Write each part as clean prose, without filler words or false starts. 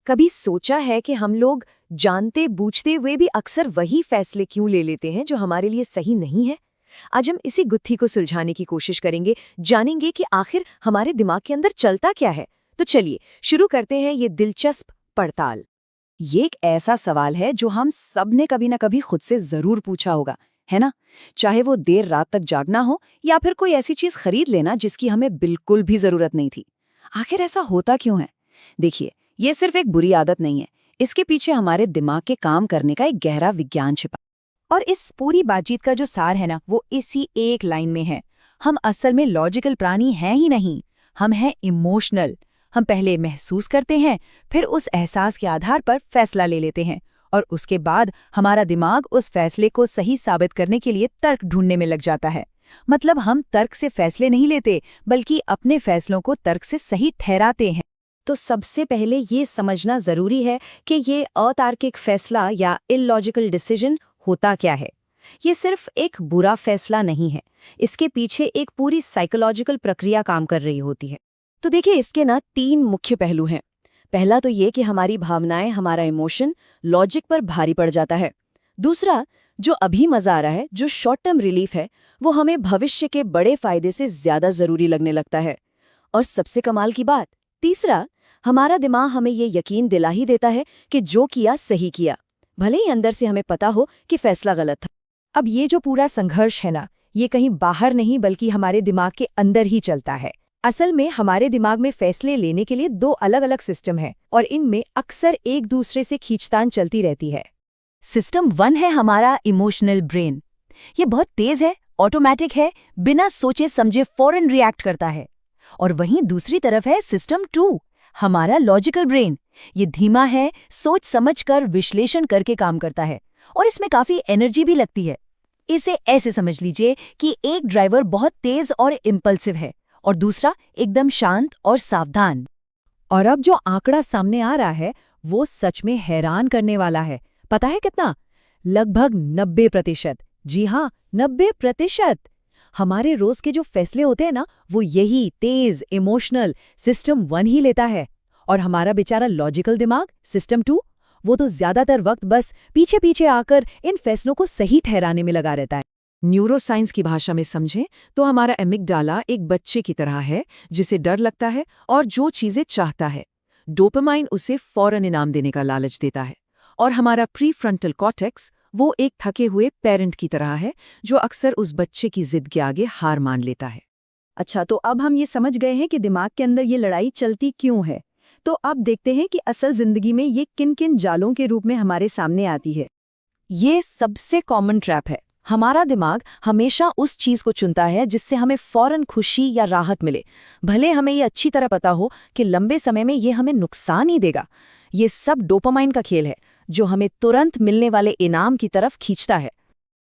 कभी सोचा है कि हम लोग जानते बूझते हुए भी अक्सर वही फैसले क्यों ले लेते हैं जो हमारे लिए सही नहीं है? आज हम इसी गुत्थी को सुलझाने की कोशिश करेंगे, जानेंगे कि आखिर हमारे दिमाग के अंदर चलता क्या है। तो चलिए शुरू करते हैं ये दिलचस्प पड़ताल। ये एक ऐसा सवाल है जो हम सब ने कभी ना कभी खुद से जरूर पूछा होगा, है ना? चाहे वो देर रात तक जागना हो या फिर कोई ऐसी चीज खरीद लेना जिसकी हमें बिल्कुल भी जरूरत नहीं थी। आखिर ऐसा होता क्यों है? देखिए, ये सिर्फ एक बुरी आदत नहीं है। इसके पीछे हमारे दिमाग के काम करने का एक गहरा विज्ञान छिपा। और इस पूरी बातचीत का जो सार है ना, वो इसी एक लाइन में है। हम असल में लॉजिकल प्राणी हैं ही नहीं, हम हैं इमोशनल। हम पहले महसूस करते हैं, फिर उस एहसास के आधार पर फैसला ले लेते हैं, और उसके बाद हमारा दिमाग उस फैसले को सही साबित करने के लिए तर्क ढूंढने में लग जाता है। मतलब हम तर्क से फैसले नहीं लेते, बल्कि अपने फैसलों को तर्क से सही ठहराते हैं। तो सबसे पहले ये समझना जरूरी है कि ये अतार्किक फैसला या इलॉजिकल डिसीजन होता क्या है। ये सिर्फ एक बुरा फैसला नहीं है, इसके पीछे एक पूरी साइकोलॉजिकल प्रक्रिया काम कर रही होती है। तो देखिए, इसके ना 3 मुख्य पहलू हैं। पहला तो ये कि हमारी भावनाएं, हमारा इमोशन लॉजिक पर भारी पड़ जाता है। दूसरा, जो अभी मजा आ रहा है, जो शॉर्ट टर्म रिलीफ है, वो हमें भविष्य के बड़े फायदे से ज्यादा जरूरी लगने लगता है। और सबसे कमाल की बात, तीसरा, हमारा दिमाग हमें ये यकीन दिला ही देता है कि जो किया सही किया, भले ही अंदर से हमें पता हो कि फैसला गलत था। अब ये जो पूरा संघर्ष है ना, ये कहीं बाहर नहीं बल्कि हमारे दिमाग के अंदर ही चलता है। असल में हमारे दिमाग में फैसले लेने के लिए 2 अलग-अलग सिस्टम हैं और इनमें अक्सर एक दूसरे से खींचतान चलती रहती है। सिस्टम 1 है हमारा इमोशनल ब्रेन। ये बहुत तेज है, ऑटोमेटिक है, बिना सोचे समझे फौरन रिएक्ट करता है। और वहीं दूसरी तरफ है सिस्टम 2, हमारा लॉजिकल ब्रेन। ये धीमा है, सोच समझकर विश्लेषण करके काम करता है, और इसमें काफी एनर्जी भी लगती है। इसे ऐसे समझ लीजिए कि एक ड्राइवर बहुत तेज और इम्पल्सिव है और दूसरा एकदम शांत और सावधान। और अब जो आंकड़ा सामने आ रहा है वो सच में हैरान करने वाला है। पता है कितना? लगभग 90%। जी हाँ, 90%। हमारे रोज के जो फैसले होते हैं ना, वो यही तेज इमोशनल सिस्टम 1 ही लेता है। और हमारा बेचारा लॉजिकल दिमाग सिस्टम 2, वो तो ज्यादातर वक्त बस पीछे पीछे आकर इन फैसलों को सही ठहराने में लगा रहता है। न्यूरोसाइंस की भाषा में समझें तो हमारा एमिगडाला एक बच्चे की तरह है जिसे डर लगता है और जो चीजें चाहता है। डोपामाइन उसे फौरन इनाम देने का लालच देता है। और हमारा प्रीफ्रंटल कॉर्टेक्स वो एक थके हुए पेरेंट की तरह है जो अक्सर उस बच्चे की जिद के आगे हार मान लेता है। अच्छा, तो अब हम ये समझ गए हैं कि दिमाग के अंदर ये लड़ाई चलती क्यों है। तो अब देखते हैं कि असल जिंदगी में ये किन किन जालों के रूप में हमारे सामने आती है। ये सबसे कॉमन ट्रैप है। हमारा दिमाग हमेशा उस चीज को चुनता है जिससे हमें फौरन खुशी या राहत मिले, भले हमें ये अच्छी तरह पता हो कि लंबे समय में ये हमें नुकसान ही देगा। ये सब डोपामाइन का खेल है जो हमें तुरंत मिलने वाले इनाम की तरफ खींचता है।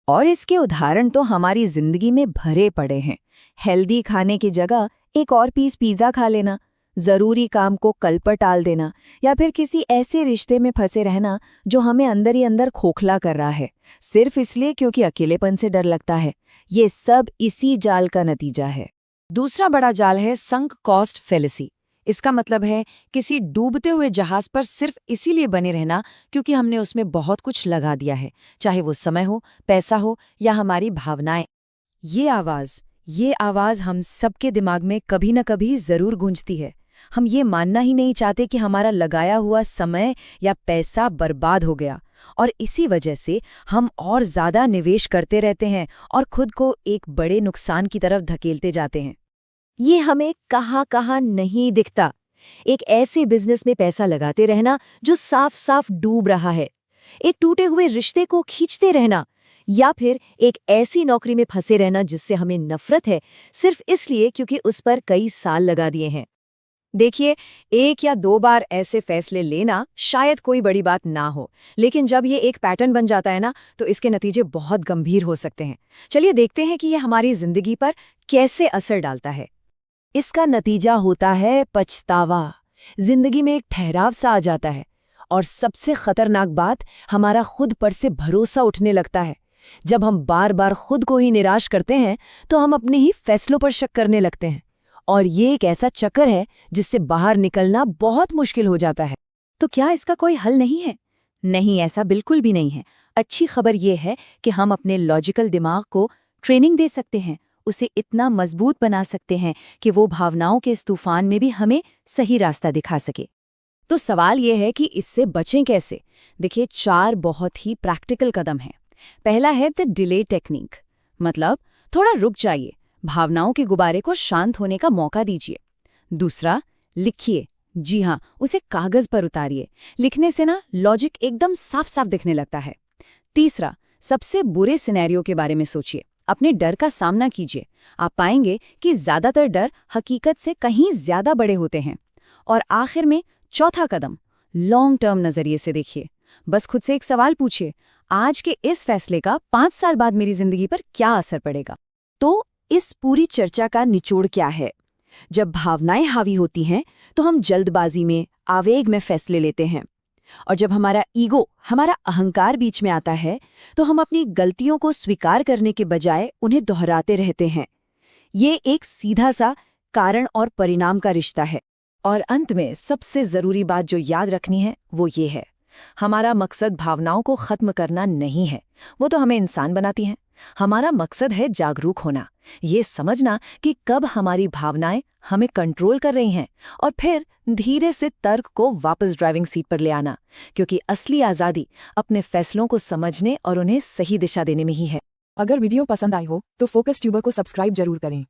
और इसके उदाहरण तो हमारी जिंदगी में भरे पड़े हैं। हेल्दी खाने की जगह एक और पीस पिज्जा खा लेना, जरूरी काम को कल पर टाल देना, या फिर किसी ऐसे रिश्ते में फंसे रहना जो हमें अंदर ही अंदर खोखला कर रहा है, सिर्फ इसलिए क्योंकि अकेलेपन से डर लगता है। ये सब इसी जाल का नतीजा है। दूसरा बड़ा जाल है संक कॉस्ट फेलिसी। इसका मतलब है किसी डूबते हुए जहाज पर सिर्फ इसीलिए बने रहना क्योंकि हमने उसमें बहुत कुछ लगा दिया है, चाहे वो समय हो, पैसा हो या हमारी भावनाएं। ये आवाज हम सबके दिमाग में कभी न कभी जरूर गूंजती है। हम ये मानना ही नहीं चाहते कि हमारा लगाया हुआ समय या पैसा बर्बाद हो गया, और इसी वजह से हम और ज्यादा निवेश करते रहते हैं और खुद को एक बड़े नुकसान की तरफ धकेलते जाते हैं। ये हमें कहाँ नहीं दिखता। एक ऐसे बिजनेस में पैसा लगाते रहना जो साफ साफ डूब रहा है, एक टूटे हुए रिश्ते को खींचते रहना, या फिर एक ऐसी नौकरी में फंसे रहना जिससे हमें नफरत है सिर्फ इसलिए क्योंकि उस पर कई साल लगा दिए हैं। देखिए, 1 या 2 बार ऐसे फैसले लेना शायद कोई बड़ी बात ना हो, लेकिन जब ये एक पैटर्न बन जाता है ना, तो इसके नतीजे बहुत गंभीर हो सकते हैं। चलिए देखते हैं कि ये हमारी जिंदगी पर कैसे असर डालता है। इसका नतीजा होता है पछतावा। जिंदगी में एक ठहराव सा आ जाता है, और सबसे खतरनाक बात, हमारा खुद पर से भरोसा उठने लगता है। जब हम बार बार खुद को ही निराश करते हैं तो हम अपने ही फैसलों पर शक करने लगते हैं, और ये एक ऐसा चक्कर है जिससे बाहर निकलना बहुत मुश्किल हो जाता है। तो क्या इसका कोई हल नहीं है? नहीं, ऐसा बिल्कुल भी नहीं है। अच्छी खबर ये है कि हम अपने लॉजिकल दिमाग को ट्रेनिंग दे सकते हैं, उसे इतना मजबूत बना सकते हैं कि वो भावनाओं के इस तूफान में भी हमें सही रास्ता दिखा सके। तो सवाल ये है कि इससे बचें कैसे? देखिए, 4 बहुत ही प्रैक्टिकल कदम हैं। पहला है द डिले टेक्निक, मतलब थोड़ा रुक जाइए, भावनाओं के गुब्बारे को शांत होने का मौका दीजिए। दूसरा, लिखिए। जी हाँ, उसे कागज पर उतारिए। लिखने से ना लॉजिक एकदम साफ साफ दिखने लगता है। तीसरा, सबसे बुरे सिनेरियो के बारे में सोचिए, अपने डर का सामना कीजिए। आप पाएंगे कि ज्यादातर डर हकीकत से कहीं ज्यादा बड़े होते हैं। और आखिर में चौथा कदम, लॉन्ग टर्म नजरिए से देखिए। बस खुद से एक सवाल पूछिए, आज के इस फैसले का 5 साल बाद मेरी जिंदगी पर क्या असर पड़ेगा? तो इस पूरी चर्चा का निचोड़ क्या है? जब भावनाएं हावी होती हैं तो हम जल्दबाजी में, आवेग में फैसले लेते हैं। और जब हमारा ईगो, हमारा अहंकार बीच में आता है तो हम अपनी गलतियों को स्वीकार करने के बजाय उन्हें दोहराते रहते हैं। ये एक सीधा सा कारण और परिणाम का रिश्ता है। और अंत में सबसे जरूरी बात जो याद रखनी है वो ये है, हमारा मकसद भावनाओं को खत्म करना नहीं है, वो तो हमें इंसान बनाती हैं। हमारा मकसद है जागरूक होना, ये समझना कि कब हमारी भावनाएं हमें कंट्रोल कर रही हैं और फिर धीरे से तर्क को वापस ड्राइविंग सीट पर ले आना, क्योंकि असली आज़ादी अपने फैसलों को समझने और उन्हें सही दिशा देने में ही है। अगर वीडियो पसंद आई हो तो फोकस ट्यूबर को सब्सक्राइब जरूर करें।